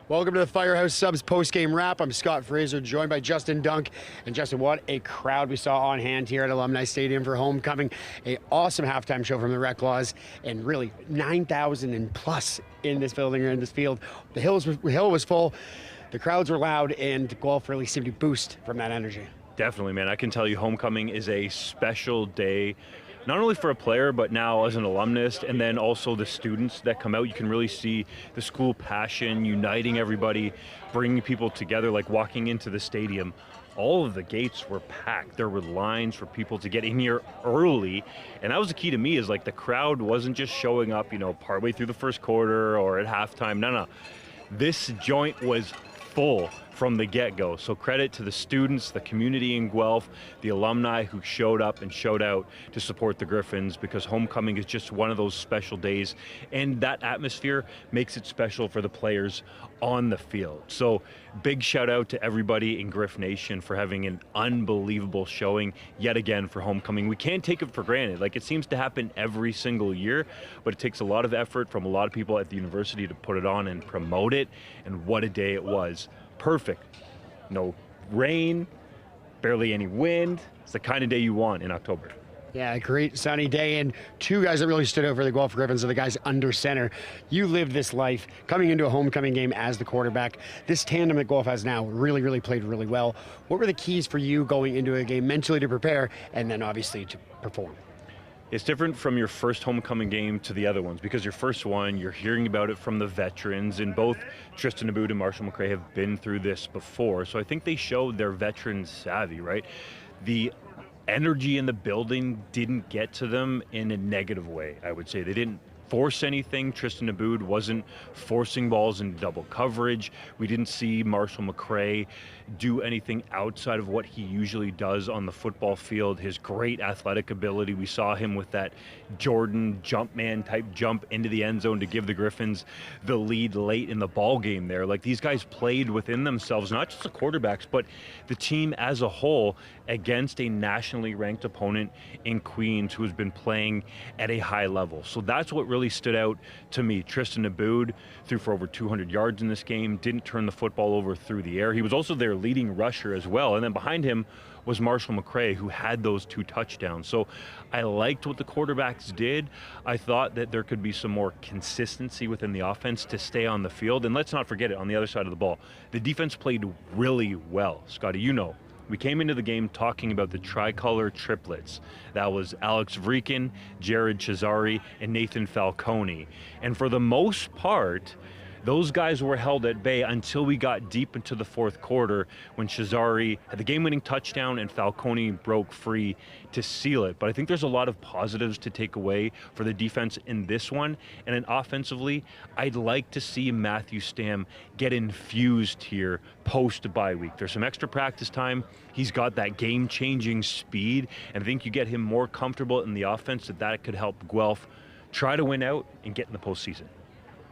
Welcome to the Firehouse Subs post-game wrap. I'm Scott Fraser, joined by Justin Dunk. And Justin, what a crowd we saw on hand here at Alumni Stadium for homecoming. An awesome halftime show from the Rec Laws, and really 9,000 and plus in this building or in this field. The hill was full, the crowds were loud, and Guelph really seemed to boost from that energy. Definitely, man. I can tell you homecoming is a special day, not only for a player, but now as an alumnus, and then also the students that come out. You can really see the school passion, uniting everybody, bringing people together, like walking into the stadium. All of the gates were packed. There were lines for people to get in here early, and that was the key to me, is like the crowd wasn't just showing up, partway through the first quarter or at halftime. No. This joint was full from the get-go. So credit to the students, the community in Guelph, the alumni who showed up and showed out to support the Griffins, because homecoming is just one of those special days, and that atmosphere makes it special for the players on the field. So big shout out to everybody in Griff Nation for having an unbelievable showing yet again for homecoming. We can't take it for granted. Like, it seems to happen every single year, but it takes a lot of effort from a lot of people at the university to put it on and promote it, and what a day it was. Perfect. No rain, barely any wind. It's the kind of day you want in October. Yeah, a great sunny day, and two guys that really stood out for the Guelph Griffins are the guys under center. You lived this life coming into a homecoming game as the quarterback. This tandem that Guelph has now really played really well. What were the keys for you going into a game mentally to prepare, and then obviously to perform? It's different from your first homecoming game to the other ones, because your first one, you're hearing about it from the veterans, and both Tristan Aboud and Marshall McRae have been through this before. So I think they showed their veteran savvy, right? The energy in the building didn't get to them in a negative way, I would say. They didn't force anything. Tristan Aboud wasn't forcing balls in double coverage. We didn't see Marshall McRae do anything outside of what he usually does on the football field. His great athletic ability, we saw him with that Jordan Jumpman type jump into the end zone to give the Griffins the lead late in the ball game there. Like, these guys played within themselves, not just the quarterbacks, but the team as a whole, against a nationally ranked opponent in Queens who has been playing at a high level. So that's what really stood out to me. Tristan Aboud threw for over 200 yards in this game, didn't turn the football over through the air. He was also their leading rusher as well. And then behind him was Marshall McRae, who had those 2 touchdowns. So I liked what the quarterbacks did. I thought that there could be some more consistency within the offense to stay on the field. And let's not forget it, on the other side of the ball, the defense played really well. Scotty, we came into the game talking about the tricolor triplets. That was Alex Vreekin, Jared Cesari, and Nathan Falcone. And for the most part, those guys were held at bay until we got deep into the fourth quarter, when Cesari had the game-winning touchdown and Falcone broke free to seal it. But I think there's a lot of positives to take away for the defense in this one. And then offensively, I'd like to see Matthew Stamm get infused here post-bye week. There's some extra practice time. He's got that game-changing speed, and I think you get him more comfortable in the offense, that could help Guelph try to win out and get in the postseason.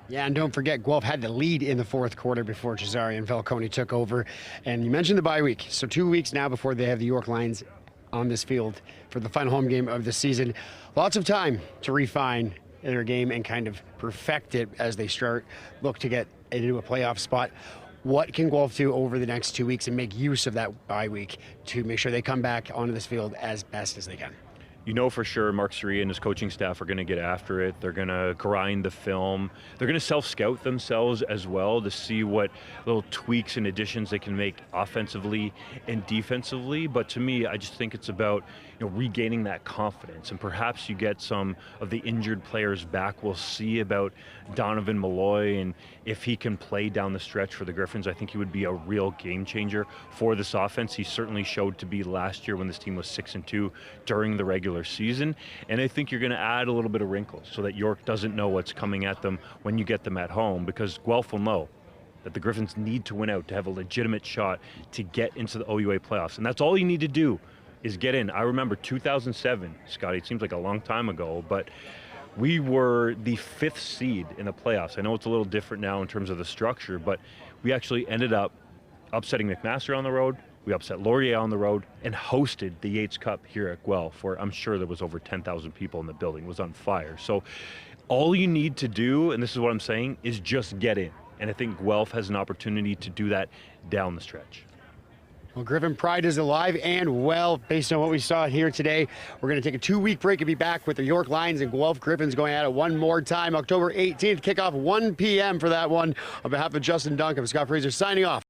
Yeah, and don't forget, Guelph had the lead in the fourth quarter before Cesari and Falcone took over. And you mentioned the bye week. So 2 weeks now before they have the York Lions on this field for the final home game of the season. Lots of time to refine their game and kind of perfect it as they look to get into a playoff spot. What can Guelph do over the next 2 weeks and make use of that bye week to make sure they come back onto this field as best as they can? For sure Mark Suri and his coaching staff are going to get after it. They're going to grind the film. They're going to self-scout themselves as well to see what little tweaks and additions they can make offensively and defensively. But to me, I just think it's about regaining that confidence, and perhaps you get some of the injured players back. We'll see about Donovan Malloy, and if he can play down the stretch for the Griffins, I think he would be a real game changer for this offense. He certainly showed to be last year when this team was 6-2 during the regular season. And I think you're going to add a little bit of wrinkles so that York doesn't know what's coming at them when you get them at home, because Guelph will know that the Griffins need to win out to have a legitimate shot to get into the OUA playoffs. And that's all you need to do, is get in. I remember 2007, Scotty, it seems like a long time ago, but we were the 5th seed in the playoffs. I know it's a little different now in terms of the structure, but we actually ended up upsetting McMaster on the road. We upset Laurier on the road and hosted the Yates Cup here at Guelph, where I'm sure there was over 10,000 people in the building. It was on fire. So all you need to do, and this is what I'm saying, is just get in. and I think Guelph has an opportunity to do that down the stretch. Well, Griffin pride is alive and well based on what we saw here today. We're going to take a 2-week break and be back with the York Lions and Guelph Griffins going at it one more time. October 18th, kickoff 1 p.m. for that one. On behalf of Justin Dunk, I'm Scott Fraser signing off.